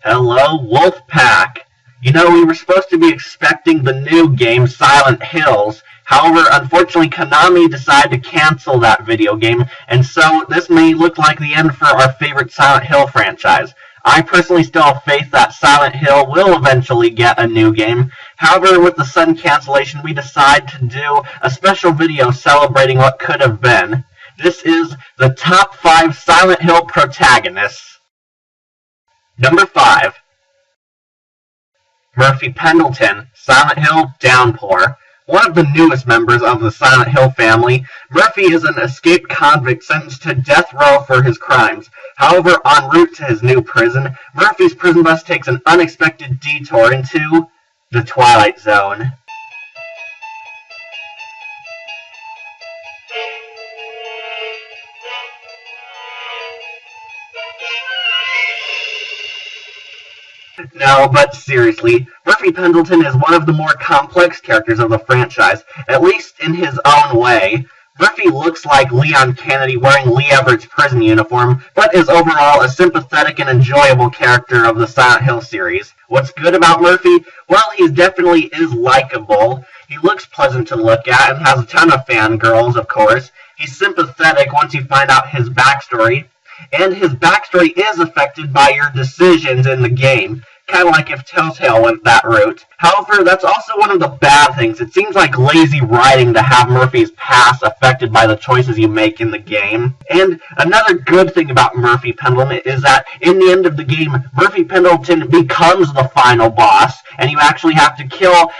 Hello, Wolfpack! You know, we were supposed to be expecting the new game, Silent Hills. However, unfortunately, Konami decided to cancel that video game, and so this may look like the end for our favorite Silent Hill franchise. I personally still have faith that Silent Hill will eventually get a new game. However, with the sudden cancellation, we decided to do a special video celebrating what could have been. This is the top 5 Silent Hill protagonists. Number 5. Murphy Pendleton, Silent Hill Downpour. One of the newest members of the Silent Hill family, Murphy is an escaped convict sentenced to death row for his crimes. However, en route to his new prison, Murphy's prison bus takes an unexpected detour into the Twilight Zone. No, but seriously, Murphy Pendleton is one of the more complex characters of the franchise, at least in his own way. Murphy looks like Leon Kennedy wearing Lee Everett's prison uniform, but is overall a sympathetic and enjoyable character of the Silent Hill series. What's good about Murphy? Well, he definitely is likable. He looks pleasant to look at and has a ton of fangirls, of course. He's sympathetic once you find out his backstory. And his backstory is affected by your decisions in the game, kind of like if Telltale went that route. However, that's also one of the bad things. It seems like lazy writing to have Murphy's past affected by the choices you make in the game. And another good thing about Murphy Pendleton is that in the end of the game, Murphy Pendleton becomes the final boss, and you actually have to kill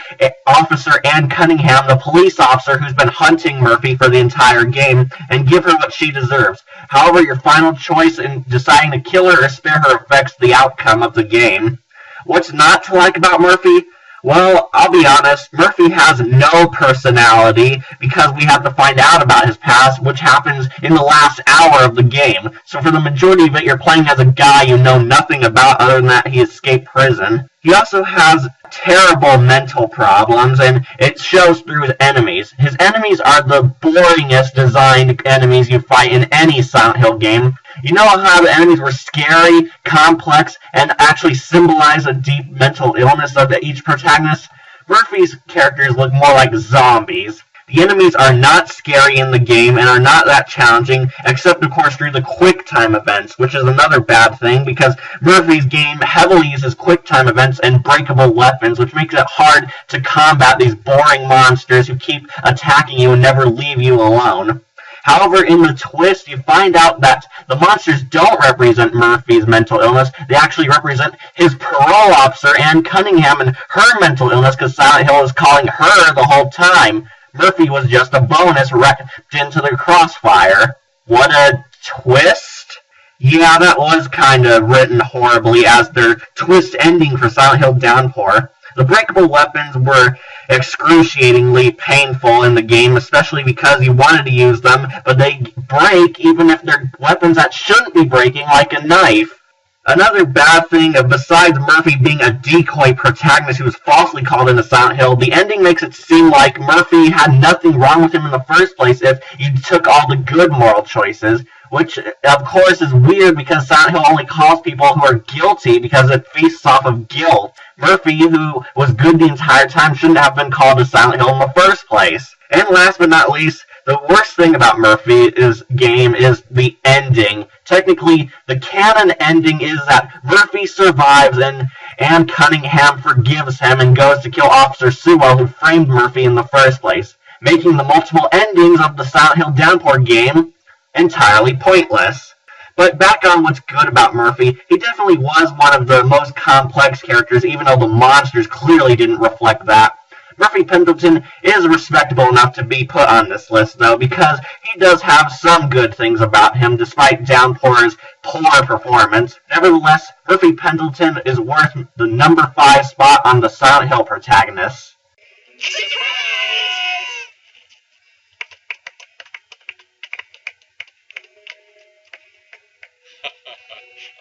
Officer Ann Cunningham, the police officer who's been hunting Murphy for the entire game, and give her what she deserves. However, your final choice in deciding to kill her or spare her affects the outcome of the game. What's not to like about Murphy? Well, I'll be honest, Murphy has no personality because we have to find out about his past, which happens in the last hour of the game. So for the majority of it, you're playing as a guy you know nothing about other than that he escaped prison. He also has terrible mental problems, and it shows through his enemies. His enemies are the boringest designed enemies you fight in any Silent Hill game. You know how the enemies were scary, complex, and actually symbolize a deep mental illness of each protagonist? Murphy's characters look more like zombies. The enemies are not scary in the game and are not that challenging, except of course through the quick time events, which is another bad thing because Murphy's game heavily uses quick time events and breakable weapons, which makes it hard to combat these boring monsters who keep attacking you and never leave you alone. However, in the twist, you find out that the monsters don't represent Murphy's mental illness. They actually represent his parole officer, Ann Cunningham, and her mental illness because Silent Hill is calling her the whole time. Murphy was just a bonus wrapped into the crossfire. What a twist! Yeah, that was kind of written horribly as their twist ending for Silent Hill Downpour. The breakable weapons were excruciatingly painful in the game, especially because you wanted to use them, but they break even if they're weapons that shouldn't be breaking, like a knife. Another bad thing, besides Murphy being a decoy protagonist who was falsely called into Silent Hill, the ending makes it seem like Murphy had nothing wrong with him in the first place if you took all the good moral choices, which of course is weird because Silent Hill only calls people who are guilty because it feasts off of guilt. Murphy, who was good the entire time, shouldn't have been called to Silent Hill in the first place. And last but not least, the worst thing about Murphy's game is the ending. Technically, the canon ending is that Murphy survives and Ann Cunningham forgives him and goes to kill Officer Sewell, who framed Murphy in the first place, making the multiple endings of the Silent Hill Downpour game entirely pointless. But back on what's good about Murphy, he definitely was one of the most complex characters, even though the monsters clearly didn't reflect that. Murphy Pendleton is respectable enough to be put on this list, though, because he does have some good things about him, despite Downpour's poor performance. Nevertheless, Murphy Pendleton is worth the number 5 spot on the Silent Hill protagonists.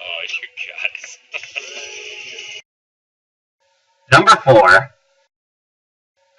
Oh, you guys. Number 4.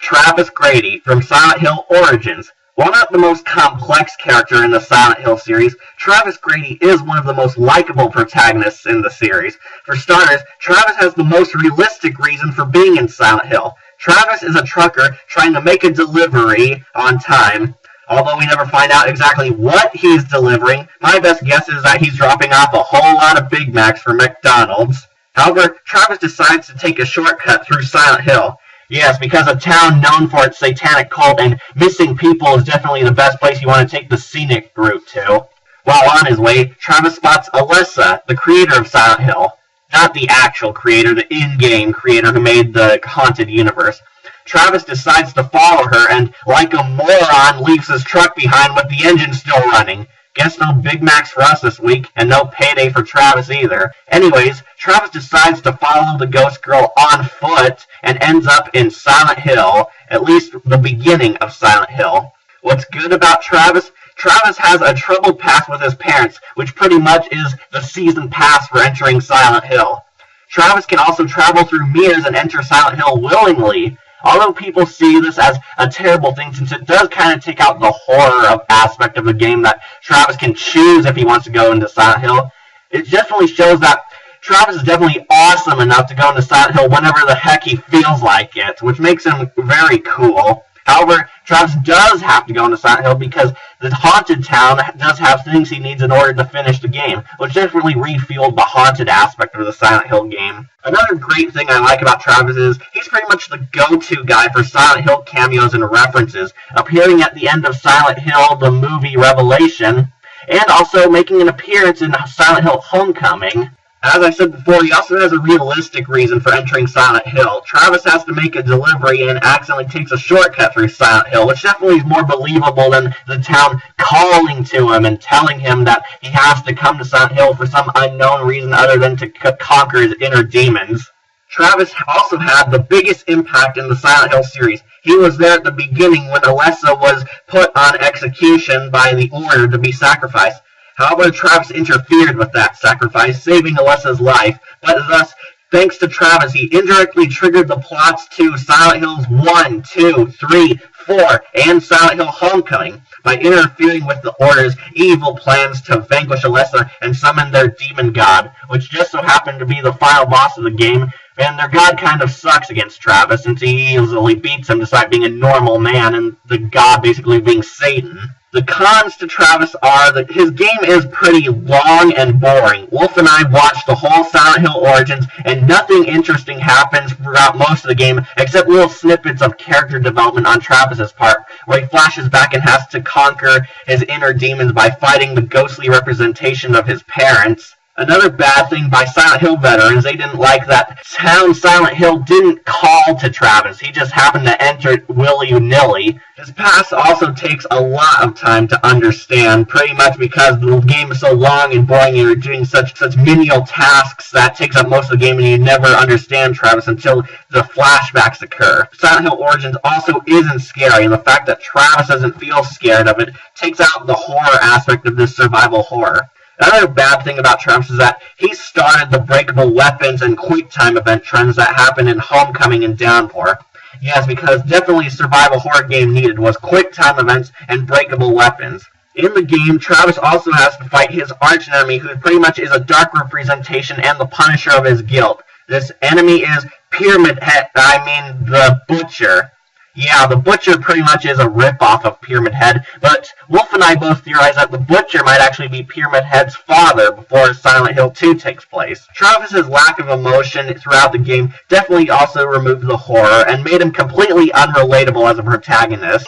Travis Grady from Silent Hill Origins. While not the most complex character in the Silent Hill series, Travis Grady is one of the most likable protagonists in the series. For starters, Travis has the most realistic reason for being in Silent Hill. Travis is a trucker trying to make a delivery on time. Although we never find out exactly what he's delivering, my best guess is that he's dropping off a whole lot of Big Macs for McDonald's. However, Travis decides to take a shortcut through Silent Hill. Yes, because a town known for its satanic cult and missing people is definitely the best place you want to take the scenic route to. While on his way, Travis spots Alyssa, the creator of Silent Hill. Not the actual creator, the in-game creator who made the haunted universe. Travis decides to follow her and, like a moron, leaves his truck behind with the engine still running. Guess no Big Macs for us this week, and no payday for Travis either. Anyways, Travis decides to follow the ghost girl on foot and ends up in Silent Hill, at least the beginning of Silent Hill. What's good about Travis? Travis has a troubled past with his parents, which pretty much is the season pass for entering Silent Hill. Travis can also travel through mirrors and enter Silent Hill willingly. Although people see this as a terrible thing, since it does kind of take out the horror aspect of the game that Travis can choose if he wants to go into Silent Hill, it definitely shows that Travis is definitely awesome enough to go into Silent Hill whenever the heck he feels like it, which makes him very cool. However, Travis does have to go into Silent Hill because the haunted town does have things he needs in order to finish the game, which definitely refueled the haunted aspect of the Silent Hill game. Another great thing I like about Travis is he's pretty much the go-to guy for Silent Hill cameos and references, appearing at the end of Silent Hill, the movie Revelation, and also making an appearance in Silent Hill Homecoming. As I said before, he also has a realistic reason for entering Silent Hill. Travis has to make a delivery and accidentally takes a shortcut through Silent Hill, which definitely is more believable than the town calling to him and telling him that he has to come to Silent Hill for some unknown reason other than to conquer his inner demons. Travis also had the biggest impact in the Silent Hill series. He was there at the beginning when Alyssa was put on execution by the order to be sacrificed. However, Travis interfered with that sacrifice, saving Alyssa's life, but thus, thanks to Travis, he indirectly triggered the plots to Silent Hills 1, 2, 3, 4, and Silent Hill Homecoming by interfering with the Order's evil plans to vanquish Alyssa and summon their demon god, which just so happened to be the final boss of the game, and their god kind of sucks against Travis since he easily beats him despite being a normal man and the god basically being Satan. The cons to Travis are that his game is pretty long and boring. Wolf and I watched the whole Silent Hill Origins, and nothing interesting happens throughout most of the game, except little snippets of character development on Travis's part, where he flashes back and has to conquer his inner demons by fighting the ghostly representation of his parents. Another bad thing by Silent Hill veterans, they didn't like that town Silent Hill didn't call to Travis. He just happened to enter it willy-nilly. His past also takes a lot of time to understand, pretty much because the game is so long and boring and you're doing such menial tasks that takes up most of the game and you never understand Travis until the flashbacks occur. Silent Hill Origins also isn't scary, and the fact that Travis doesn't feel scared of it takes out the horror aspect of this survival horror. Another bad thing about Travis is that he started the breakable weapons and quick time event trends that happened in Homecoming and Downpour. Yes, because definitely a survival horror game needed was quick time events and breakable weapons. In the game, Travis also has to fight his archenemy, who pretty much is a dark representation and the punisher of his guilt. This enemy is the Butcher. Yeah, the Butcher pretty much is a ripoff of Pyramid Head, but Wolf and I both theorize that the Butcher might actually be Pyramid Head's father before Silent Hill 2 takes place. Travis's lack of emotion throughout the game definitely also removed the horror and made him completely unrelatable as a protagonist.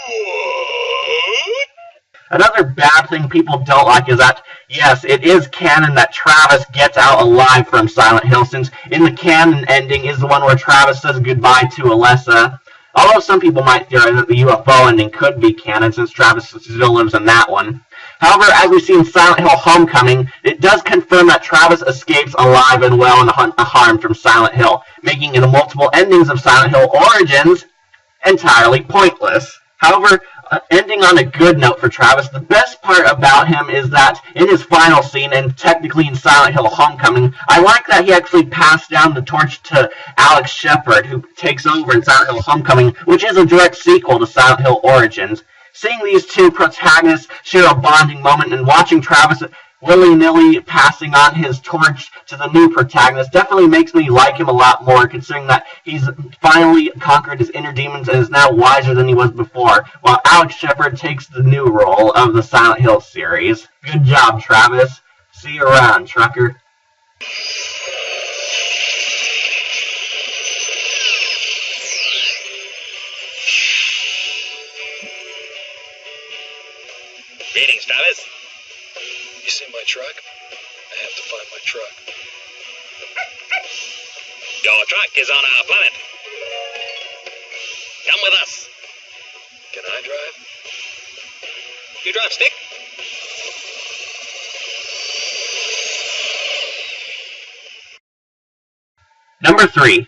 Another bad thing people don't like is that, yes, it is canon that Travis gets out alive from Silent Hill, since in the canon ending is the one where Travis says goodbye to Alyssa. Although some people might theorize that the UFO ending could be canon since Travis still lives in that one. However, as we see in Silent Hill Homecoming, it does confirm that Travis escapes alive and well and unharmed from Silent Hill, making the multiple endings of Silent Hill Origins entirely pointless. However, ending on a good note for Travis, the best part about him is that in his final scene, and technically in Silent Hill Homecoming, I like that he actually passed down the torch to Alex Shepard, who takes over in Silent Hill Homecoming, which is a direct sequel to Silent Hill Origins. Seeing these two protagonists share a bonding moment and watching Travis willy-nilly passing on his torch to the new protagonist definitely makes me like him a lot more, considering that he's finally conquered his inner demons and is now wiser than he was before, while Alex Shepard takes the new role of the Silent Hill series. Good job, Travis. See you around, trucker. Greetings, Travis. You see my truck? I have to find my truck. Your truck is on our planet. Come with us. Can I drive? You drive, Stick? Number 3.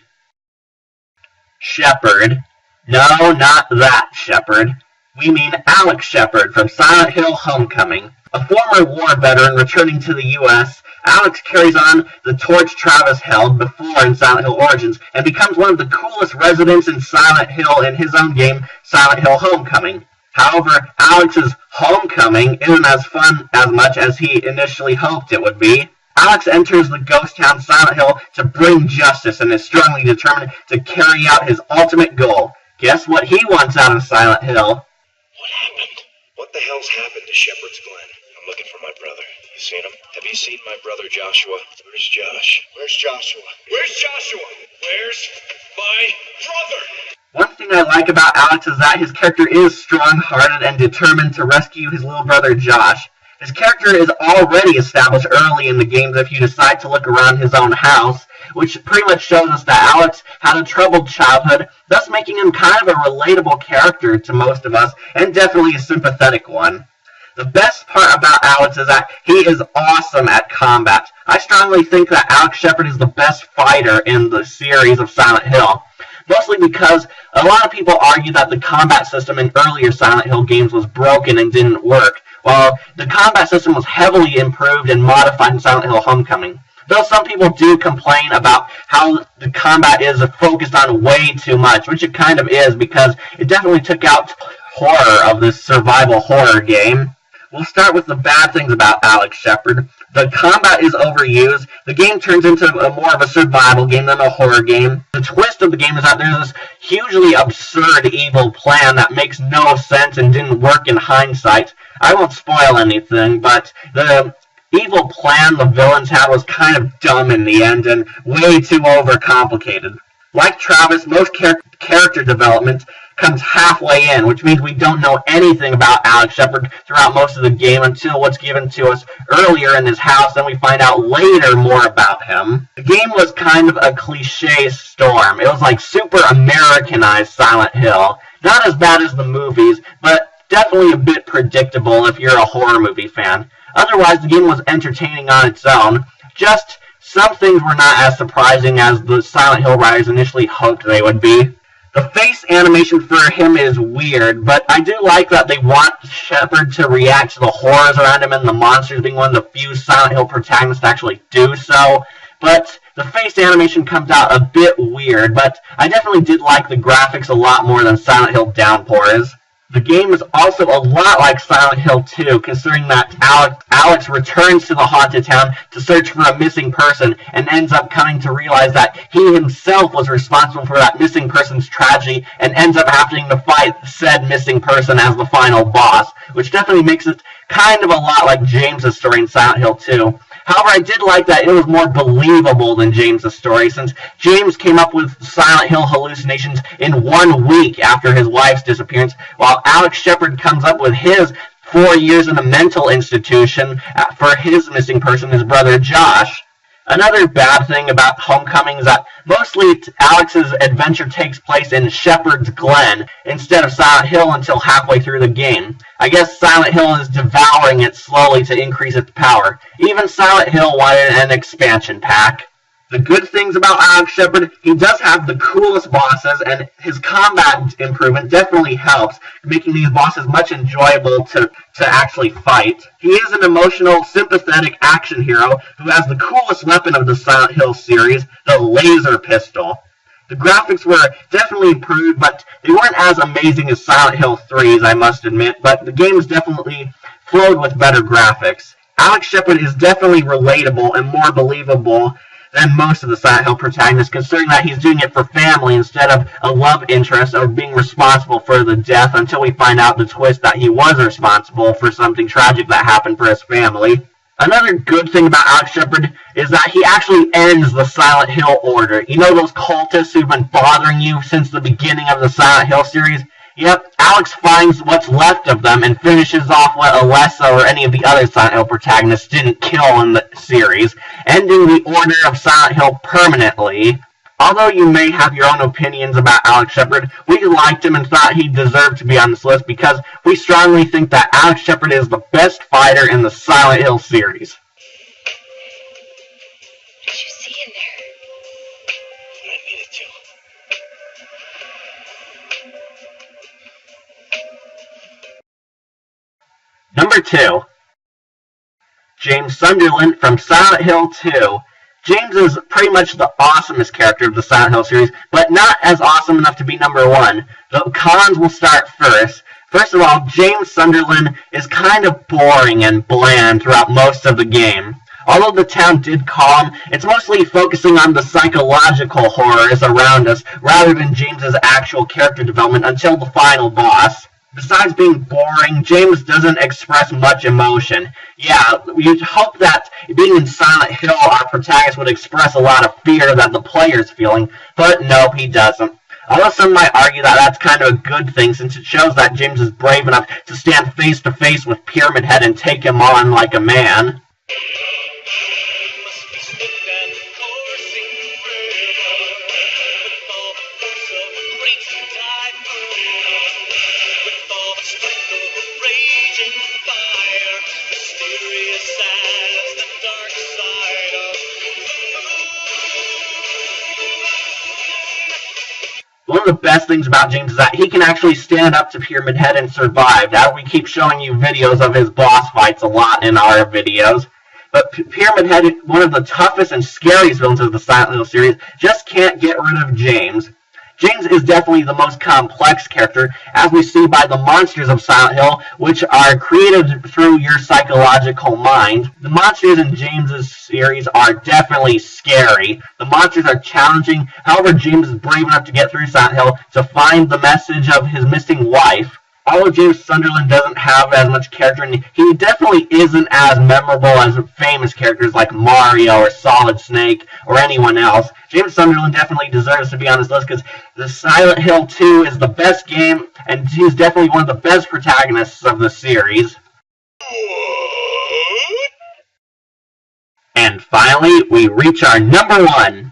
Shepard. No, not that Shepard. We mean Alex Shepard from Silent Hill Homecoming. A former war veteran returning to the U.S., Alex carries on the torch Travis held before in Silent Hill Origins and becomes one of the coolest residents in Silent Hill in his own game, Silent Hill Homecoming. However, Alex's homecoming isn't as fun as much as he initially hoped it would be. Alex enters the ghost town Silent Hill to bring justice and is strongly determined to carry out his ultimate goal. Guess what he wants out of Silent Hill? What happened? What the hell's happened to Shepherd's Glen? I'm looking for my brother. You seen him? Have you seen my brother Joshua? Where's Josh? Where's Joshua? Where's Joshua? Where's my brother? One thing I like about Alex is that his character is strong-hearted and determined to rescue his little brother Josh. His character is already established early in the games if you decide to look around his own house, which pretty much shows us that Alex had a troubled childhood, thus making him kind of a relatable character to most of us, and definitely a sympathetic one. The best part about Alex is that he is awesome at combat. I strongly think that Alex Shepard is the best fighter in the series of Silent Hill. Mostly because a lot of people argue that the combat system in earlier Silent Hill games was broken and didn't work, while the combat system was heavily improved and modified in Silent Hill Homecoming. Though some people do complain about how the combat is focused on way too much, which it kind of is because it definitely took out horror of this survival horror game. We'll start with the bad things about Alex Shepard. The combat is overused. The game turns into more of a survival game than a horror game. The twist of the game is that there's this hugely absurd evil plan that makes no sense and didn't work in hindsight. I won't spoil anything, but the evil plan the villains had was kind of dumb in the end and way too overcomplicated. Like Travis, most character development comes halfway in, which means we don't know anything about Alex Shepard throughout most of the game until what's given to us earlier in his house, and we find out later more about him. The game was kind of a cliche storm. It was like super Americanized Silent Hill. Not as bad as the movies, but definitely a bit predictable if you're a horror movie fan. Otherwise, the game was entertaining on its own. Just some things were not as surprising as the Silent Hill writers initially hoped they would be. The face animation for him is weird, but I do like that they want Shepard to react to the horrors around him and the monsters being one of the few Silent Hill protagonists to actually do so. But the face animation comes out a bit weird, but I definitely did like the graphics a lot more than Silent Hill Downpour is. The game is also a lot like Silent Hill 2, considering that Alex returns to the haunted town to search for a missing person and ends up coming to realize that he himself was responsible for that missing person's tragedy and ends up having to fight said missing person as the final boss, which definitely makes it kind of a lot like James's story in Silent Hill 2. However, I did like that it was more believable than James's story, since James came up with Silent Hill hallucinations in 1 week after his wife's disappearance, while Alex Shepard comes up with his 4 years in a mental institution for his missing person, his brother Josh. Another bad thing about Homecoming is that mostly Alex's adventure takes place in Shepherd's Glen instead of Silent Hill until halfway through the game. I guess Silent Hill is devouring it slowly to increase its power. Even Silent Hill wanted an expansion pack. The good things about Alex Shepard, he does have the coolest bosses, and his combat improvement definitely helps, making these bosses much enjoyable to actually fight. He is an emotional, sympathetic action hero who has the coolest weapon of the Silent Hill series, the laser pistol. The graphics were definitely improved, but they weren't as amazing as Silent Hill 3's, I must admit, but the games definitely flowed with better graphics. Alex Shepard is definitely relatable and more believable than most of the Silent Hill protagonists, considering that he's doing it for family instead of a love interest or being responsible for the death, until we find out the twist that he was responsible for something tragic that happened for his family. Another good thing about Alex Shepard is that he actually ends the Silent Hill Order. You know those cultists who've been bothering you since the beginning of the Silent Hill series? Yep, Alex finds what's left of them and finishes off what Alessa or any of the other Silent Hill protagonists didn't kill in the series, ending the Order of Silent Hill permanently. Although you may have your own opinions about Alex Shepard, we liked him and thought he deserved to be on this list because we strongly think that Alex Shepard is the best fighter in the Silent Hill series. What did you see in there? What I needed to. Number 2. James Sunderland from Silent Hill 2. James is pretty much the awesomest character of the Silent Hill series, but not as awesome enough to be number 1. The cons will start first. First of all, James Sunderland is kind of boring and bland throughout most of the game. Although the town did calm, it's mostly focusing on the psychological horrors around us rather than James's actual character development until the final boss. Besides being boring, James doesn't express much emotion. Yeah, you'd hope that being in Silent Hill, our protagonist would express a lot of fear that the player's feeling, but nope, he doesn't. Although some might argue that that's kind of a good thing, since it shows that James is brave enough to stand face to face with Pyramid Head and take him on like a man. One of the best things about James is that he can actually stand up to Pyramid Head and survive. Now we keep showing you videos of his boss fights a lot in our videos. But Pyramid Head, one of the toughest and scariest villains of the Silent Hill series, just can't get rid of James. James is definitely the most complex character, as we see by the monsters of Silent Hill, which are created through your psychological mind. The monsters in James's series are definitely scary. The monsters are challenging, however James is brave enough to get through Silent Hill to find the message of his missing wife. Although James Sunderland doesn't have as much character, and he definitely isn't as memorable as famous characters like Mario or Solid Snake or anyone else, James Sunderland definitely deserves to be on this list because the Silent Hill 2 is the best game, and he's definitely one of the best protagonists of the series. And finally, we reach our number 1.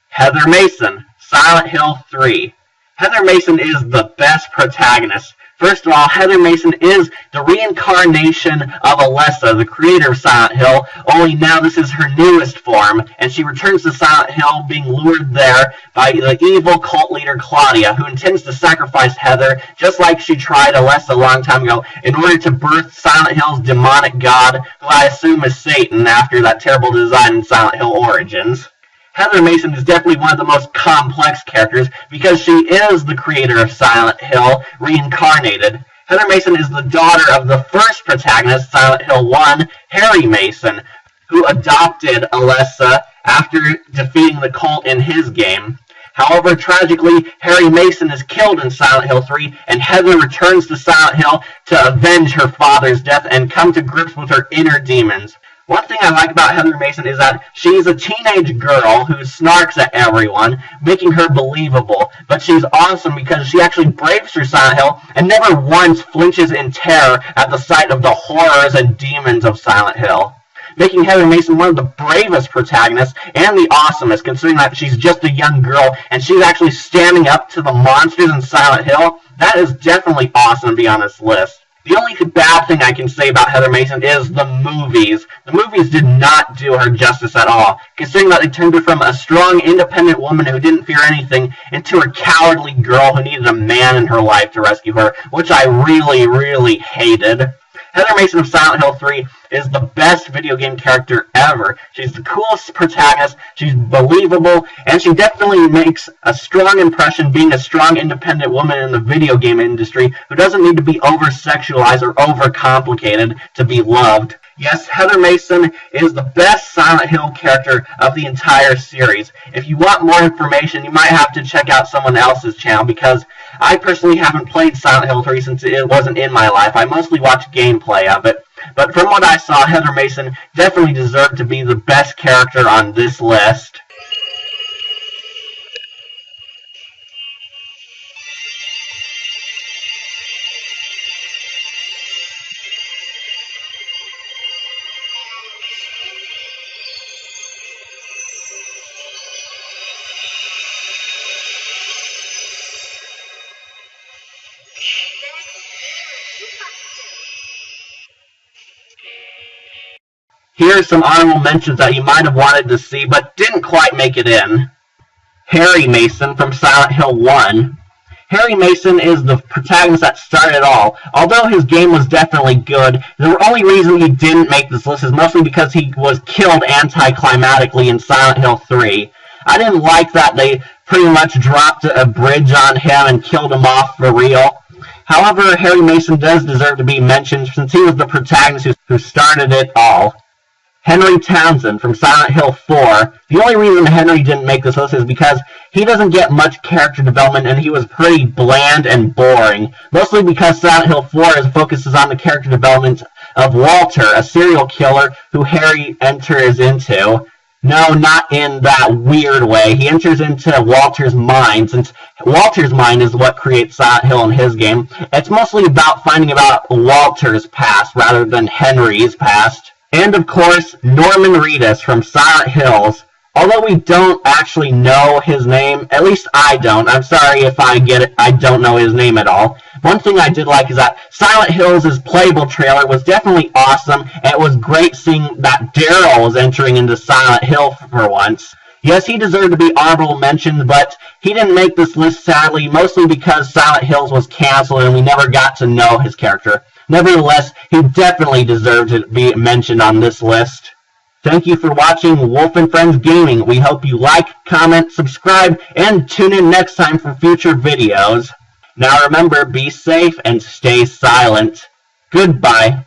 Heather Mason, Silent Hill 3. Heather Mason is the best protagonist. First of all, Heather Mason is the reincarnation of Alessa, the creator of Silent Hill, only now this is her newest form, and she returns to Silent Hill being lured there by the evil cult leader Claudia, who intends to sacrifice Heather, just like she tried Alessa a long time ago, in order to birth Silent Hill's demonic god, who I assume is Satan after that terrible design in Silent Hill Origins. Heather Mason is definitely one of the most complex characters because she is the creator of Silent Hill, reincarnated. Heather Mason is the daughter of the first protagonist, Silent Hill 1, Harry Mason, who adopted Alessa after defeating the cult in his game. However, tragically, Harry Mason is killed in Silent Hill 3, and Heather returns to Silent Hill to avenge her father's death and come to grips with her inner demons. One thing I like about Heather Mason is that she's a teenage girl who snarks at everyone, making her believable, but she's awesome because she actually braves through Silent Hill and never once flinches in terror at the sight of the horrors and demons of Silent Hill, making Heather Mason one of the bravest protagonists and the awesomest, considering that she's just a young girl and she's actually standing up to the monsters in Silent Hill. That is definitely awesome to be on this list. The only bad thing I can say about Heather Mason is the movies. The movies did not do her justice at all, considering that they turned her from a strong, independent woman who didn't fear anything into a cowardly girl who needed a man in her life to rescue her, which I really, really hated. Heather Mason of Silent Hill 3 is the best video game character ever. She's the coolest protagonist, she's believable, and she definitely makes a strong impression being a strong, independent woman in the video game industry who doesn't need to be over-sexualized or over-complicated to be loved. Yes, Heather Mason is the best Silent Hill character of the entire series. If you want more information, you might have to check out someone else's channel, because I personally haven't played Silent Hill 3 since it wasn't in my life. I mostly watched gameplay of it. But from what I saw, Heather Mason definitely deserved to be the best character on this list. Here are some honorable mentions that you might have wanted to see but didn't quite make it in. Harry Mason from Silent Hill 1. Harry Mason is the protagonist that started it all. Although his game was definitely good, the only reason he didn't make this list is mostly because he was killed anticlimactically in Silent Hill 3. I didn't like that they pretty much dropped a bridge on him and killed him off for real. However, Harry Mason does deserve to be mentioned since he was the protagonist who started it all. Henry Townsend from Silent Hill 4. The only reason Henry didn't make this list is because he doesn't get much character development and he was pretty bland and boring. Mostly because Silent Hill 4 focuses on the character development of Walter, a serial killer who Harry enters into. No, not in that weird way. He enters into Walter's mind, since Walter's mind is what creates Silent Hill in his game. It's mostly about finding about Walter's past rather than Henry's past. And of course, Norman Reedus from Silent Hills. Although we don't actually know his name, at least I don't. I'm sorry if I get it, I don't know his name at all. One thing I did like is that Silent Hills' playable trailer was definitely awesome, and it was great seeing that Daryl was entering into Silent Hill for once. Yes, he deserved to be honorable mentioned, but he didn't make this list sadly, mostly because Silent Hills was canceled and we never got to know his character. Nevertheless, he definitely deserved to be mentioned on this list. Thank you for watching Wolf and Friends Gaming. We hope you like, comment, subscribe, and tune in next time for future videos. Now remember, be safe and stay silent. Goodbye.